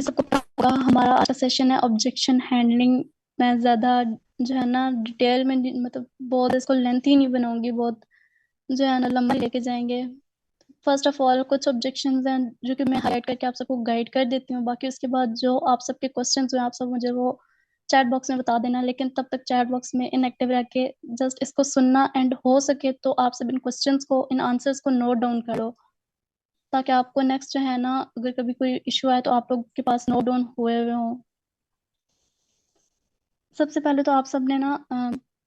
सबको पता होगा हमारा आज का सेशन है ऑब्जेक्शन हैंडलिंग। मैं ज़्यादा जो है ना डिटेल में मतलब बहुत इसको लेंथी नहीं बनाऊंगी, बहुत जो है ना लंबा लेके जाएंगे। फर्स्ट ऑफ ऑल कुछ ऑब्जेक्शंस हैं जो कि मैं हाईलाइट करके आप सबको गाइड कर देती हूँ। बाकी उसके बाद जो आप सबके क्वेश्चंस हुए आप सब मुझे वो चैट बॉक्स में बता देना, लेकिन तब तक चैट बॉक्स में इनएक्टिव रह के जस्ट इसको सुनना, एंड हो सके तो आप सब इन क्वेश्चंस को, इन आंसर्स को नोट डाउन करो, ताकि आपको नेक्स्ट जो है ना अगर कभी कोई इशू आए तो आप लोग के पास नोट डाउन हुए हुए हों। सबसे पहले तो आप सब ने ना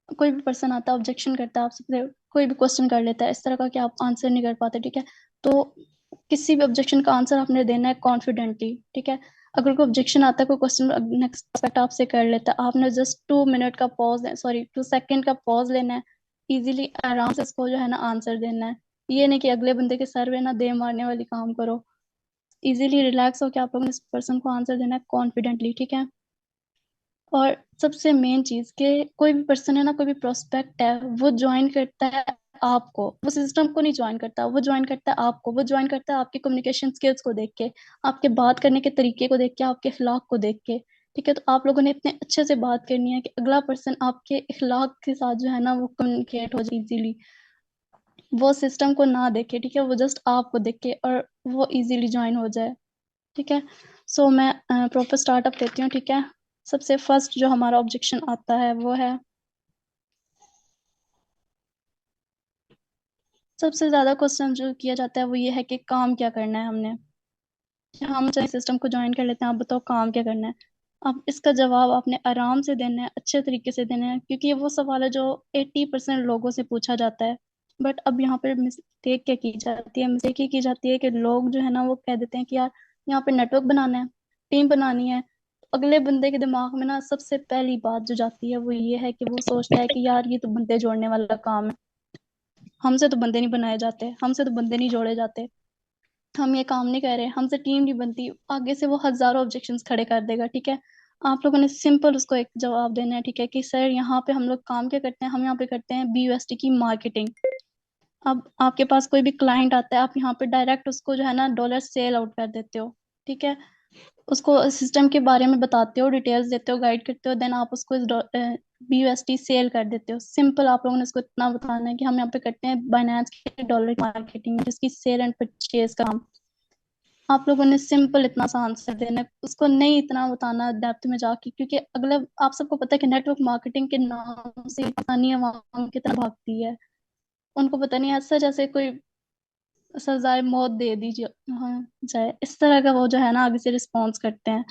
कोई भी पर्सन आता है ऑब्जेक्शन करता है, आप सबसे कोई भी क्वेश्चन कर लेता है इस तरह का कि आप आंसर नहीं कर पाते, ठीक है। तो किसी भी ऑब्जेक्शन का आंसर आपने देना है कॉन्फिडेंटली, ठीक है। अगर कोई ऑब्जेक्शन आता है, कोई क्वेश्चन नेक्स्ट एक्सपेक्ट आपसे कर लेता है, आपने जस्ट 2 मिनट का पॉज, सॉरी 2 सेकेंड का पॉज लेना है, इजीली आराम से इसको जो है ना आंसर देना है। ये नहीं कि अगले बंदे के सर पे ना दे मारने वाली काम करो। इजीली रिलैक्स होकर आप लोगों ने इस पर्सन को आंसर देना है कॉन्फिडेंटली, ठीक है। और सबसे मेन चीज के कोई भी पर्सन है ना, कोई भी प्रोस्पेक्ट है, वो ज्वाइन करता है आपको, वो सिस्टम को नहीं ज्वाइन करता, वो ज्वाइन करता है आपको, वो ज्वाइन करता है आपके कम्युनिकेशन स्किल्स को देख के, आपके बात करने के तरीके को देख के, आपके इखलाक को देख के, ठीक है। तो आप लोगों ने इतने अच्छे से बात करनी है कि अगला पर्सन आपके इखलाक के साथ जो है ना वो कम्युनिकेट हो जाए इजीली, वो सिस्टम को ना देखे, ठीक है, वो जस्ट आपको देख के और वो इजीली ज्वाइन हो जाए, ठीक है। सो मैं प्रॉपर स्टार्टअप देती हूँ, ठीक है। सबसे फर्स्ट जो हमारा ऑब्जेक्शन आता है वो है, सबसे ज्यादा क्वेश्चन जो किया जाता है वो ये है कि काम क्या करना है हमने, हम चाहे सिस्टम को ज्वाइन कर लेते हैं, आप बताओ काम क्या करना है। अब इसका जवाब आपने आराम से देना है, अच्छे तरीके से देना है, क्योंकि ये वो सवाल है जो 80% लोगों से पूछा जाता है। बट अब यहाँ पर मिस्टेक क्या की जाती है, मिस्टेक ये की जाती है कि लोग जो है ना वो कह देते हैं कि यार यहाँ पे नेटवर्क बनाना है, टीम बनानी है। अगले बंदे के दिमाग में ना सबसे पहली बात जो जाती है वो ये है कि वो सोचता है कि यार ये तो बंदे जोड़ने वाला काम है, हमसे तो बंदे नहीं बनाए जाते, हमसे तो बंदे नहीं जोड़े जाते, हम ये काम नहीं कर रहे, हमसे टीम नहीं बनती। आगे से वो हजारों ऑब्जेक्शंस खड़े कर देगा, ठीक है। आप लोगों ने सिंपल उसको एक जवाब देना है, ठीक है, कि सर यहाँ पे हम लोग काम क्या करते हैं, हम यहाँ पे करते हैं BUSD की मार्केटिंग। अब आपके पास कोई भी क्लाइंट आता है, आप यहाँ पे डायरेक्ट उसको जो है ना डॉलर सेल आउट कर देते हो, ठीक है। उसको सिस्टम के बारे में बताते हो, डिटेल्स देते हो, गाइड करते हो, देन आप उसको इस BUSD सेल कर देते हो। सिंपल आप लोगों ने उसको इतना बताना है कि हम यहाँ पे करते हैं बाइनेंस के डॉलर मार्केटिंग, जिसकी सेल एंड परचेज का काम। आप लोगों ने सिंपल इतना सा आंसर देना है, उसको नहीं इतना बताना डेप्थ में जाके, क्योंकि अगले आप सबको पता है कि नेटवर्क मार्केटिंग के नाम से पाकिस्तानी अवाम कितना भागती है। उनको पता नहीं ऐसा जैसे कोई सजाए मौत दे दीजिए, हाँ, जाए इस तरह का वो जो है ना आगे से रिस्पॉन्स करते हैं।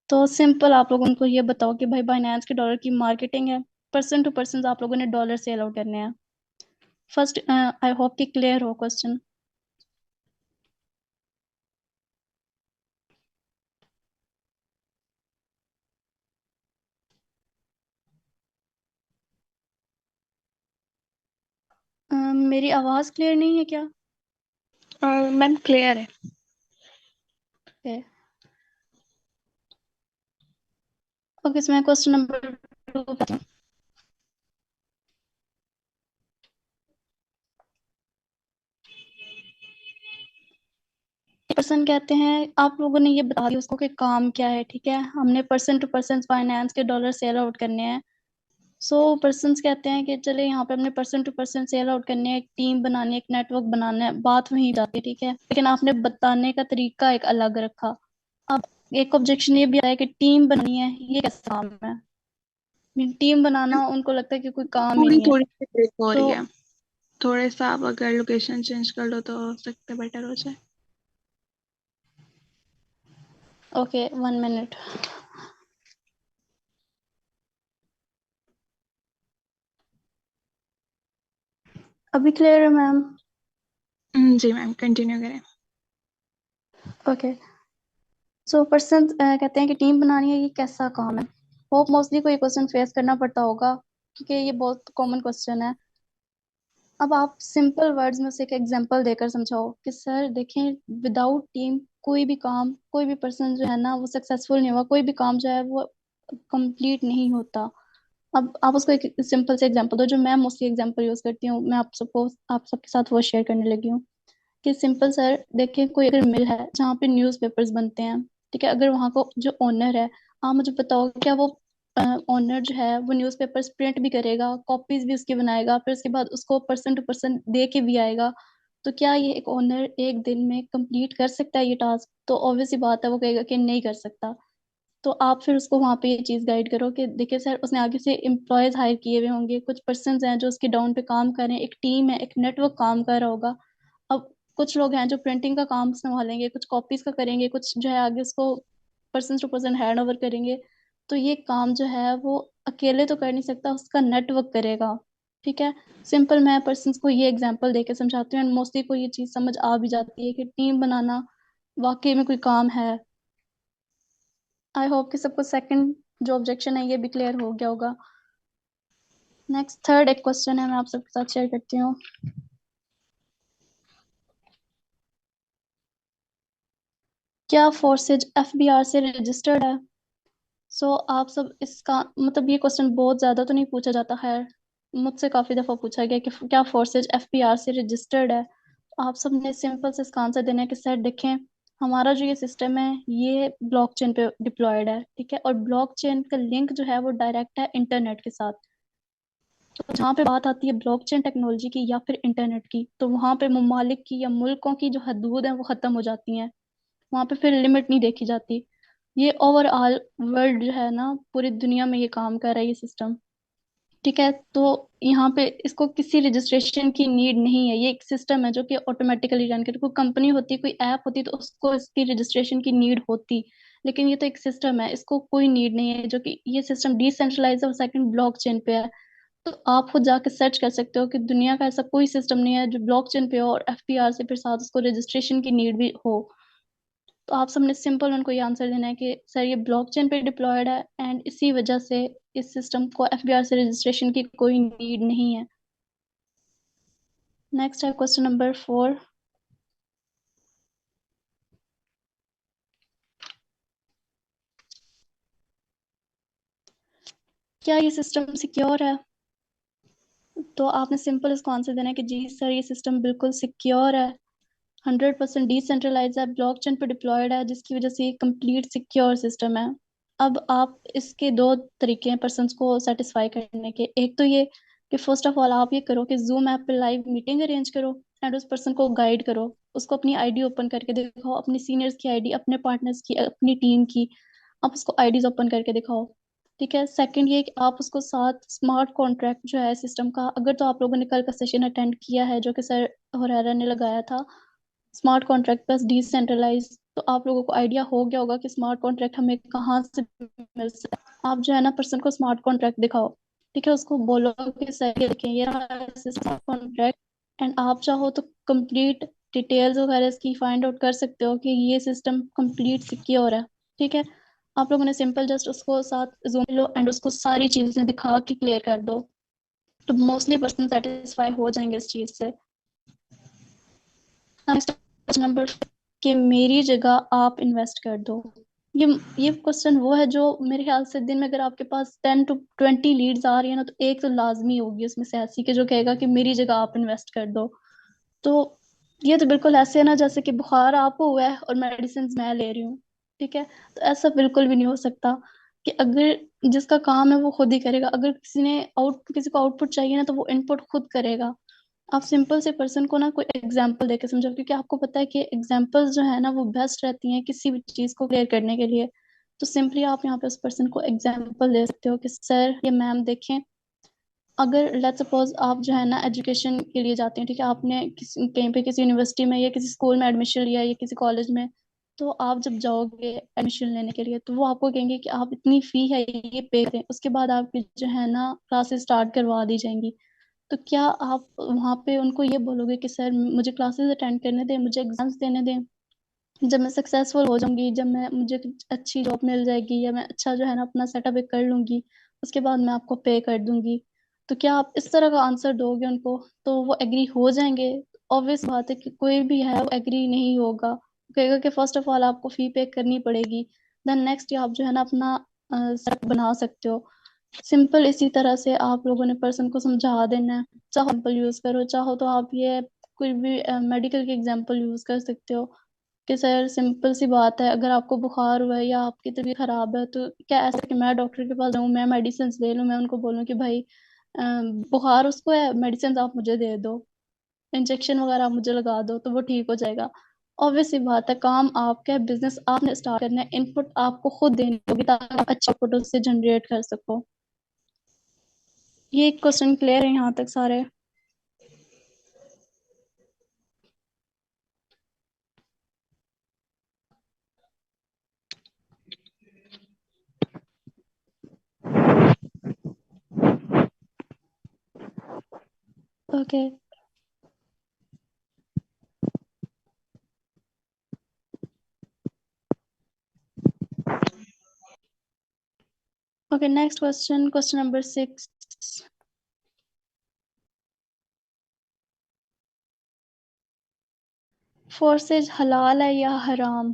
तो सिंपल आप लोग उनको ये बताओ कि भाई बाइनेंस के डॉलर की मार्केटिंग है, पर्सन टू पर्सन आप लोगों ने डॉलर सेल आउट करने हैं। फर्स्ट आई होप कि क्लियर हो क्वेश्चन। मेरी आवाज क्लियर नहीं है क्या? मैम क्लियर है। ओके ओके, इसमें क्वेश्चन नंबर 2। पर्सन कहते हैं, आप लोगों ने ये बता दिया उसको कि काम क्या है, ठीक है, हमने पर्सन टू पर्सन फाइनेंस के डॉलर सेल आउट करने हैं। सो पर्सन कहते हैं कि चले यहाँ पे हमने person to person sell out करने हैं, एक टीम बनानी है, एक नेटवर्क बनाना है, बात वहीं जाती है, ठीक है, लेकिन आपने बताने का तरीका एक अलग रखा। अब एक ऑब्जेक्शन ये भी आया कि टीम बननी है, ये कैसा काम है? टीम बनाना उनको लगता है कि कोई काम ही थोड़ी नहीं है। थोड़ी सी ब्रेक हो तो रही है। थोड़े सा आप अगर लोकेशन चेंज कर लो तो हो सकता है बेटर हो जाए। Okay 1 minute. अभी क्लियर है मैम? जी मैम कंटिन्यू करें। ओके। सो पर्सन कहते हैं कि टीम बनानी है, ये कैसा काम है? होप मोस्टली कोई क्वेश्चन फेस करना पड़ता होगा, क्योंकि ये बहुत कॉमन क्वेश्चन है। अब आप सिंपल वर्ड्स में से एक एग्जांपल देकर समझाओ कि सर देखें, विदाउट टीम कोई भी काम, कोई भी पर्सन जो है ना वो सक्सेसफुल नहीं हुआ, कोई भी काम जो है वो कंप्लीट नहीं होता। अब आप उसको एक सिंपल से एग्जांपल दो, जो मैं मोस्टली एग्जांपल यूज करती हूँ, मैं आप सबके साथ वो शेयर करने लगी हूँ। कि सिंपल सर देखिए, कोई अगर मिल है जहाँ पे न्यूज़पेपर्स बनते हैं, ठीक है, अगर वहाँ को जो ओनर है, आप मुझे बताओ क्या वो ओनर जो है वो न्यूज़पेपर्स प्रिंट भी करेगा, कॉपीज भी उसकी बनाएगा, फिर उसके बाद उसको पर्सन टू पर्सन दे के भी आएगा? तो क्या ये एक ओनर एक दिन में कंप्लीट कर सकता है ये टास्क? तो ऑब्वियस सी बात है वो कहेगा कि नहीं कर सकता। तो आप फिर उसको वहां पे ये चीज गाइड करो कि देखिए सर, उसने आगे से एम्प्लॉयज हायर किए हुए होंगे, कुछ पर्सन हैं जो उसके डाउन पे काम कर रहे हैं, एक टीम है, एक नेटवर्क काम कर रहा होगा। अब कुछ लोग हैं जो प्रिंटिंग का काम संभालेंगे, कुछ कॉपीज का करेंगे, कुछ जो है आगे उसको person to person hand over करेंगे। तो ये काम जो है वो अकेले तो कर नहीं सकता, उसका नेटवर्क करेगा। ठीक है, सिंपल मैं पर्सन को ये एग्जांपल देके समझाती हूँ, एंड मोस्टली को ये चीज समझ आ भी जाती है कि टीम बनाना वाकई में कोई काम है। आई होप कि सबको सेकंड जो ऑब्जेक्शन है ये भी क्लियर हो गया होगा। नेक्स्ट थर्ड एक क्वेश्चन है, मैं आप सबके साथ शेयर करती हूँ। क्या फोर्सेज एफबीआर से रजिस्टर्ड है? आप सब इसका मतलब, ये क्वेश्चन बहुत ज्यादा तो नहीं पूछा जाता है, मुझसे काफी दफा पूछा गया कि क्या फोर्सेज एफबीआर से रजिस्टर्ड है। आप सबने सिंपल से इसका आंसर देना है कि सर देखें, हमारा जो ये सिस्टम है ये ब्लॉकचेन पे डिप्लॉयड है। ठीक है, और ब्लॉकचेन का लिंक जो है वो डायरेक्ट है इंटरनेट के साथ। तो जहाँ पे बात आती है ब्लॉकचेन टेक्नोलॉजी की या फिर इंटरनेट की, तो वहाँ पे ममालिक की या मुल्कों की जो हदूद है वो खत्म हो जाती हैं। वहाँ पे फिर लिमिट नहीं देखी जाती। ये ओवरऑल वर्ल्ड जो है ना, पूरी दुनिया में ये काम कर रहा है ये सिस्टम। ठीक है, तो यहाँ पे इसको किसी रजिस्ट्रेशन की नीड नहीं है, ये एक सिस्टम है जो कि ऑटोमेटिकली रन करे। कोई कंपनी होती, कोई ऐप होती तो उसको इसकी रजिस्ट्रेशन की नीड होती, लेकिन ये तो एक सिस्टम है, इसको कोई नीड नहीं है, जो कि ये सिस्टम डिसेंट्रलाइज है और सेकंड ब्लॉकचेन पे है। तो आप खुद जाके सर्च कर सकते हो कि दुनिया का ऐसा कोई सिस्टम नहीं है जो ब्लॉकचेन पे हो और एफपीआर से फिर साथ उसको रजिस्ट्रेशन की नीड भी हो। तो आप सबने सिंपल उनको ये आंसर देना है कि सर ये ब्लॉकचेन पे डिप्लॉयड है एंड इसी वजह से इस सिस्टम को एफबीआर से रजिस्ट्रेशन की कोई नीड नहीं है। नेक्स्ट है क्वेश्चन नंबर 4। क्या ये सिस्टम सिक्योर है? तो आपने सिंपल इसको आंसर देना है कि जी सर, ये सिस्टम बिल्कुल सिक्योर है, 100% डिसेंट्रलाइज है, ब्लॉकचेन पे डिप्लॉयड है, जिसकी वजह से ये कंप्लीट सिक्योर सिस्टम है। अब आप इसके दो तरीके हैं पर्सन को सेटिस्फाई करने के। एक तो ये कि फर्स्ट ऑफ ऑल आप ये करो कि जूम ऐप पे लाइव मीटिंग अरेंज करो एंड उस पर्सन को गाइड करो, उसको अपनी आईडी ओपन करके दिखाओ, अपनी सीनियर्स की आईडी, अपने पार्टनर्स की, अपनी टीम की, आप उसको आईडीज ओपन करके दिखाओ। ठीक है, सेकंड ये कि आप उसको साथ स्मार्ट कॉन्ट्रैक्ट जो है सिस्टम का, अगर तो आप लोगों ने कल का सेशन अटेंड किया है जो कि सर होरेरा ने लगाया था, स्मार्ट कॉन्ट्रैक्ट प्लस डिसेंट्रलाइज, तो आप लोगों को आइडिया हो गया होगा कि स्मार्ट कॉन्ट्रैक्ट हमें कहाँ से मिल सकता है। आप जो है ना पर्सन को स्मार्ट कॉन्ट्रैक्ट दिखाओ। ठीक है, उसको बोलो कि सर ये देखें ये रहा स्मार्ट कॉन्ट्रैक्ट, एंड आप चाहो तो कंप्लीट डिटेल्स वगैरह इसकी फाइंड आउट कर सकते हो कि ये सिस्टम कंप्लीट सिक्योर है। ठीक है, आप लोगों ने सिंपल जस्ट उसको साथ जूम लो एंड उसको सारी चीजें दिखा के क्लियर कर दो, तो मोस्टली पर्सन सेटिस्फाई हो जाएंगे इस चीज से। नेक्स्ट नंबर, कि मेरी जगह आप इन्वेस्ट कर दो। ये ये क्वेश्चन वो है जो मेरे ख्याल से दिन में अगर आपके पास 10 to 20 लीड्स आ रही है ना, तो एक तो लाजमी होगी उसमें से ऐसी के जो कहेगा कि मेरी जगह आप इन्वेस्ट कर दो। तो ये तो बिल्कुल ऐसे है ना जैसे कि बुखार आपको हुआ है और मेडिसिन मैं ले रही हूँ। ठीक है, तो ऐसा बिल्कुल भी नहीं हो सकता कि अगर जिसका काम है वो खुद ही करेगा, अगर किसी को आउटपुट चाहिए ना तो वो इनपुट खुद करेगा। आप सिंपल से पर्सन को ना कोई एग्जाम्पल देके समझाओ, क्योंकि आपको पता है कि एग्जाम्पल्स जो है ना वो बेस्ट रहती हैं किसी भी चीज को क्लियर करने के लिए। तो सिंपली आप यहाँ पे उस पर्सन को एग्जाम्पल दे सकते हो कि सर ये मैम देखें, अगर लेट सपोज आप जो है ना एजुकेशन के लिए जाते हैं, ठीक है, आपने किसी कहीं पे किसी यूनिवर्सिटी में या किसी स्कूल में एडमिशन लिया या किसी कॉलेज में, तो आप जब जाओगे एडमिशन लेने के लिए तो वो आपको कहेंगे कि आप इतनी फी है ये पे करें, उसके बाद आपकी जो है ना क्लासेस स्टार्ट करवा दी जाएंगी। तो क्या आप वहाँ पे उनको ये बोलोगे कि सर मुझे क्लासेस अटेंड करने दें, मुझे एग्जाम्स देने दें, जब मैं सक्सेसफुल हो जाऊंगी, जब मैं मुझे कुछ अच्छी जॉब मिल जाएगी या मैं अच्छा जो है ना अपना सेटअप कर लूंगी, उसके बाद मैं आपको पे कर दूंगी? तो क्या आप इस तरह का आंसर दोगे उनको? तो वो एग्री हो जाएंगे? ऑब्वियस बात है कि कोई भी है वो एग्री नहीं होगा, कहेगा कि फर्स्ट ऑफ ऑल आपको फी पे करनी पड़ेगी, देन नेक्स्ट आप जो है ना अपना सेटअप बना सकते हो। सिंपल इसी तरह से आप लोगों ने पर्सन को समझा देना है। चाहो एग्जाम्पल यूज करो, चाहो तो आप ये कोई भी मेडिकल के एग्जाम्पल यूज कर सकते हो कि सर सिंपल सी बात है, अगर आपको बुखार हुआ है या आपकी तबीयत खराब है तो क्या ऐसा कि मैं डॉक्टर के पास जाऊँ, मैं मेडिसिन ले लूँ, मैं उनको बोलूँ कि भाई बुखार उसको है, मेडिसिन आप मुझे दे दो, इंजेक्शन वगैरह आप मुझे लगा दो तो वो ठीक हो जाएगा। ऑब्वियस सी बात है, काम आपका है, बिजनेस आपने स्टार्ट करना है, इनपुट आपको खुद देनी होगी ताकि आप अच्छा आउटपुट उससे जनरेट कर सको। ये क्वेश्चन क्लियर है यहाँ तक सारे? Okay. Okay, next question, question number 6। Forces हलाल है या हराम?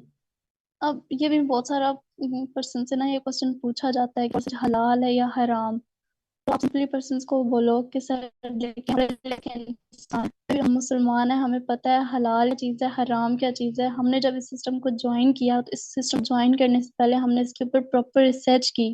अब ये भी बहुत सारा पर्सन से ना ये क्वेश्चन पूछा जाता है कि फोर्सेज हलाल है या हराम। तो आप सिंपली पर्सन को बोलो कि सर लेकिन हम मुसलमान हैं, हमें पता है हलाल क्या चीज़ है, हराम क्या चीज़ है। हमने जब इस सिस्टम को ज्वाइन किया तो इस सिस्टम ज्वाइन करने से पहले हमने इसके ऊपर प्रॉपर रिसर्च की,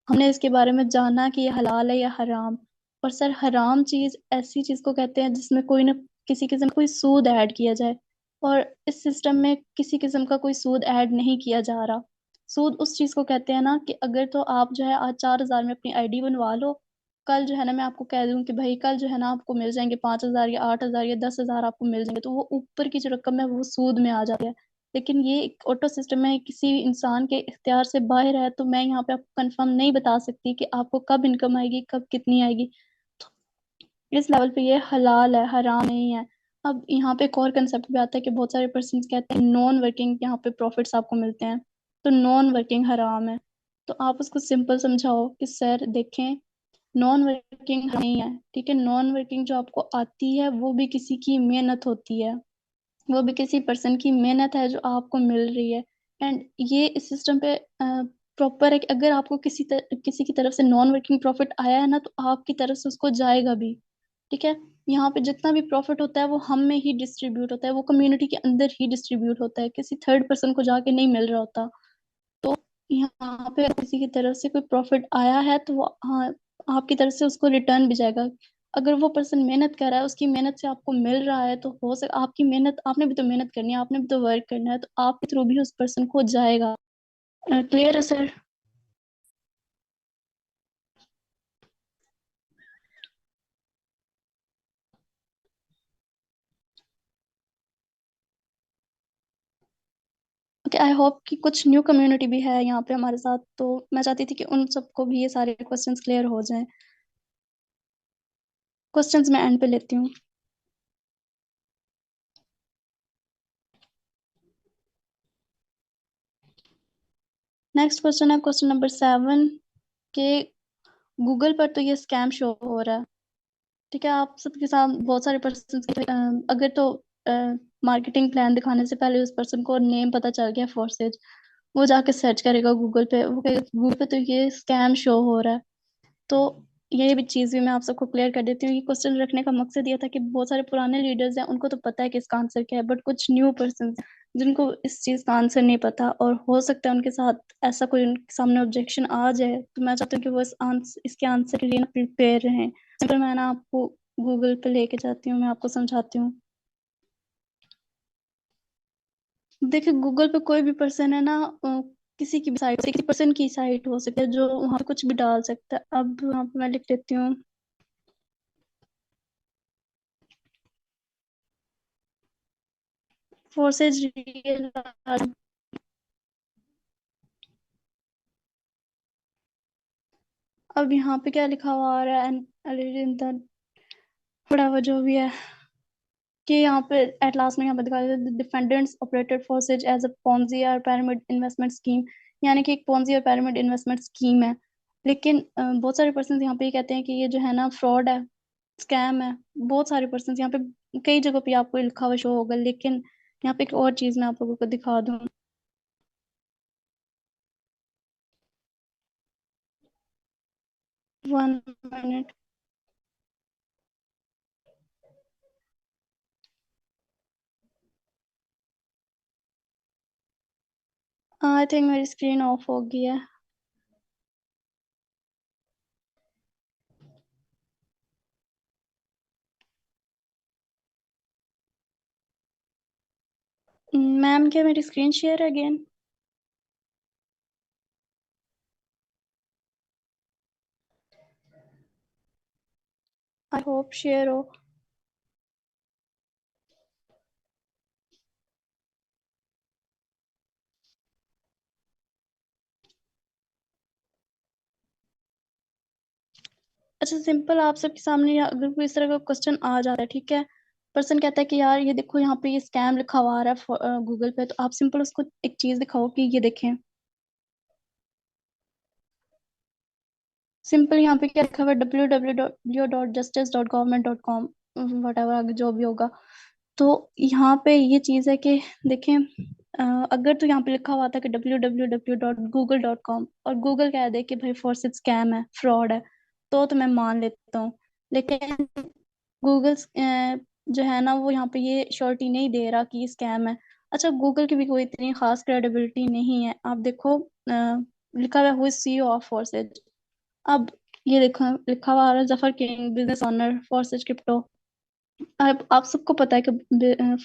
हमने इसके बारे में जाना कि ये हलाल है या हराम। और सर हराम चीज ऐसी चीज को कहते हैं जिसमें कोई ना किसी किस्म का कोई सूद ऐड किया जाए, और इस सिस्टम में किसी किस्म का कोई सूद ऐड नहीं किया जा रहा। सूद उस चीज को कहते हैं ना कि अगर तो आप जो है आज 4,000 में अपनी आईडी बनवा लो, कल जो है ना मैं आपको कह दूं कि भाई कल जो है ना आपको मिल जाएंगे 5,000 या 8,000 या 10,000 आपको मिल जाएंगे, तो वो ऊपर की जो रकम है वो सूद में आ जाती है। लेकिन ये एक ऑटो सिस्टम है, किसी इंसान के इख्तियार से बाहर है, तो मैं यहाँ पे आपको कंफर्म नहीं बता सकती कि आपको कब इनकम आएगी, कब कितनी आएगी। इस लेवल पे ये हलाल है, हराम नहीं है। अब यहाँ पे एक और कंसेप्ट भी आता है कि बहुत सारे पर्सन कहते हैं नॉन वर्किंग यहाँ पे प्रॉफिट्स आपको मिलते हैं, तो नॉन वर्किंग हराम है। तो आप उसको सिंपल समझाओ कि सर देखें, नॉन वर्किंग नहीं है, ठीक है, नॉन वर्किंग जो आपको आती है वो भी किसी की मेहनत होती है, वो भी किसी पर्सन की मेहनत है जो आपको मिल रही है। एंड ये इस सिस्टम पे प्रॉपर है कि अगर आपको किसी की तरफ से नॉन वर्किंग प्रॉफिट आया है ना तो आपकी तरफ से उसको जाएगा भी, ठीक है। यहाँ पे जितना भी प्रॉफिट होता है वो हम में ही डिस्ट्रीब्यूट होता है, वो कम्युनिटी के अंदर ही डिस्ट्रीब्यूट होता है, किसी थर्ड पर्सन को जाके नहीं मिल रहा होता। तो यहाँ पे किसी की तरफ से कोई प्रॉफिट आया है तो वो, हाँ, आपकी तरफ से उसको रिटर्न भी जाएगा। अगर वो पर्सन मेहनत कर रहा है, उसकी मेहनत से आपको मिल रहा है, तो हो सके आपकी मेहनत, आपने भी तो मेहनत करनी है, आपने भी तो वर्क करना है, तो आपके थ्रू भी उस पर्सन को जाएगा। क्लियर है सर? ओके, आई होप कि कुछ न्यू कम्युनिटी भी है यहाँ पे हमारे साथ, तो मैं चाहती थी कि उन सबको भी ये सारे क्वेश्चंस क्लियर हो जाएं। क्वेश्चंस मैं एंड पे लेती हूँ। नेक्स्ट क्वेश्चन है क्वेश्चन नंबर 7 के गूगल पर तो ये स्कैम शो हो रहा है, ठीक है। आप सबके साथ बहुत सारे पर्सन, अगर तो मार्केटिंग प्लान दिखाने से पहले उस पर्सन को नेम पता चल गया फोर्सेज, वो जाके सर्च करेगा गूगल पे, वो कहेगा गूगल पे तो ये स्कैम शो हो रहा है। तो ये भी चीज़ भी मैं आप सबको क्लियर कर देती हूँ। ये क्वेश्चन रखने का मकसद ये था कि बहुत सारे पुराने लीडर्स हैं, उनको तो पता है कि इसका आंसर क्या है, बट कुछ न्यू पर्सन जिनको इस चीज़ का आंसर नहीं पता, और हो सकता है उनके साथ ऐसा कोई उनके सामने ऑब्जेक्शन आ जाए, तो मैं चाहती हूँ कि वो इसके आंसर के लिए ना प्रिपेयर रहें। तो मैं ना आपको गूगल पे लेके जाती हूँ, मैं आपको समझाती हूँ। देखिए गूगल पे कोई भी पर्सन है ना, किसी की भी साइट से किसी पर्सन की साइट हो सकती है जो वहाँ पे कुछ भी डाल सकता है। अब वहाँ पे मैं लिख देती हूँ फोर्सेज रियल। अब यहाँ पे क्या लिखा हुआ आ रहा है, एंड थोड़ा वो जो भी है कि यहाँ पे एट लास्ट में यहाँ पे दिखा देते defendants operated Forsage as a Ponzi और पिरामिड इन्वेस्टमेंट स्कीम, यानी कि एक पोंजी और पिरामिड इन्वेस्टमेंट स्कीम है। लेकिन बहुत सारे पर्सन यहाँ पे ये कहते हैं कि ये जो है ना फ्रॉड है, स्कैम है। बहुत सारे पर्सन यहाँ पे कई जगह पे आपको लिखा हुआ शो होगा, लेकिन यहाँ पे एक और चीज मैं आप लोगों को दिखा दूँ। 1 मिनट। आई थिंक मेरी स्क्रीन ऑफ हो गई है। मैम क्या मेरी स्क्रीन शेयर है अगेन? आई होप शेयर हो। अच्छा सिंपल, आप सबके सामने अगर कोई इस तरह का क्वेश्चन आ जाता है, ठीक है, पर्सन कहता है कि यार ये देखो यहाँ पे ये स्कैम लिखा हुआ आ रहा है गूगल पे, तो आप सिंपल उसको एक चीज दिखाओ कि ये देखें। सिंपल यहाँ पे क्या लिखा हुआ है, www.justice.government.com, वट एवर आगे जो भी होगा। तो यहाँ पे ये चीज है कि देखें, अगर तो यहाँ पे लिखा हुआ था कि www.google.com और गूगल कह दे कि भाई फोर्सिड स्कैम है, फ्रॉड है, तो मैं मान लेता हूँ। लेकिन गूगल जो है ना, वो यहाँ पे ये श्योरिटी नहीं दे रहा कि ये स्कैम है। अच्छा गूगल की भी कोई इतनी खास क्रेडिबिलिटी नहीं है। आप देखो लिखा हुआ है हु इज सीईओ ऑफ फोर्सिड। अब ये देखो लिखा हुआ आ रहा है Zafar king business owner फोर्सिज crypto. आप सबको पता है कि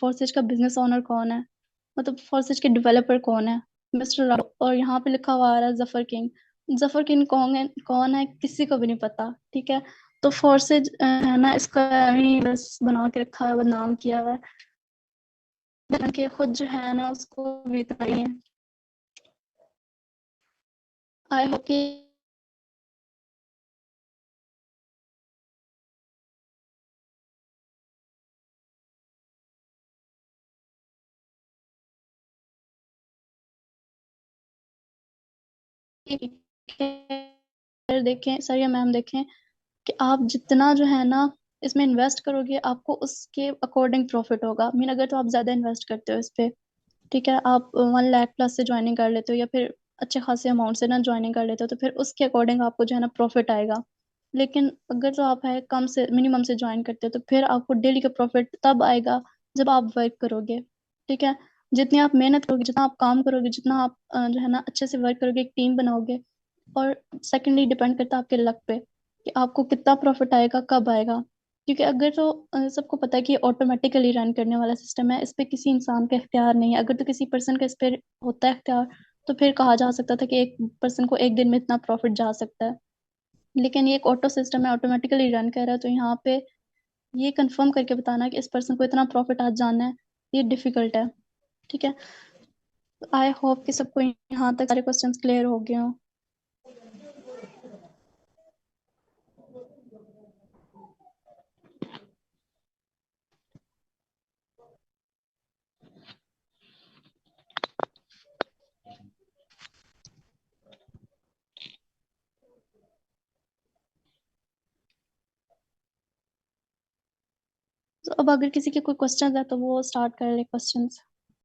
फोर्सिज का बिजनेस ओनर कौन है, मतलब फोर्सिज के डेवलपर कौन है, मिस्टर राव। और यहाँ पे लिखा हुआ आ रहा है जफर किंग। जफर किंग कौन है किसी को भी नहीं पता, ठीक है। तो फोर्सिज है ना, इसका ही बस बना के रखा है, बदनाम किया हुआ है कि खुद जो है ना उसको भी इतना ही है। आई होप कि देखें सर या मैम देखें कि आप जितना जो है ना इसमें इन्वेस्ट करोगे, आपको उसके अकॉर्डिंग प्रॉफिट होगा। मीन अगर तो आप ज्यादा इन्वेस्ट करते हो इस पे, ठीक है, आप 1 लाख प्लस से ज्वाइनिंग कर लेते हो या फिर अच्छे खासे अमाउंट से ना ज्वाइनिंग कर लेते हो, तो फिर उसके अकॉर्डिंग आपको जो है ना प्रॉफिट आएगा। लेकिन अगर तो आप है कम से मिनिमम से ज्वाइन करते हो, तो फिर आपको डेली का प्रॉफिट तब आएगा जब आप वर्क करोगे, ठीक है। जितनी आप मेहनत करोगे, जितना आप काम करोगे, जितना आप जो है ना अच्छे से वर्क करोगे, एक टीम बनाओगे। और सेकेंडली डिपेंड करता है आपके लक पे कि आपको कितना प्रॉफिट आएगा, कब आएगा। क्योंकि अगर तो सबको पता है कि ऑटोमेटिकली रन करने वाला सिस्टम है, इस पे किसी इंसान का इख्तियार नहीं है। अगर तो किसी पर्सन का इस पे होता है इख्तियार, तो फिर कहा जा सकता था कि एक पर्सन को एक दिन में इतना प्रॉफिट जा सकता है। लेकिन ये एक ऑटो सिस्टम है, ऑटोमेटिकली रन कर रहा है, तो यहाँ पे ये कंफर्म करके बताना कि इस पर्सन को इतना प्रॉफिट आज जाना है, ये डिफिकल्ट है, ठीक है। आई होप कि सबको यहाँ तक सारे क्वेश्चंस क्लियर हो गए हों। तो अब अगर किसी के कोई क्वेश्चन है तो वो स्टार्ट कर ले क्वेश्चंस।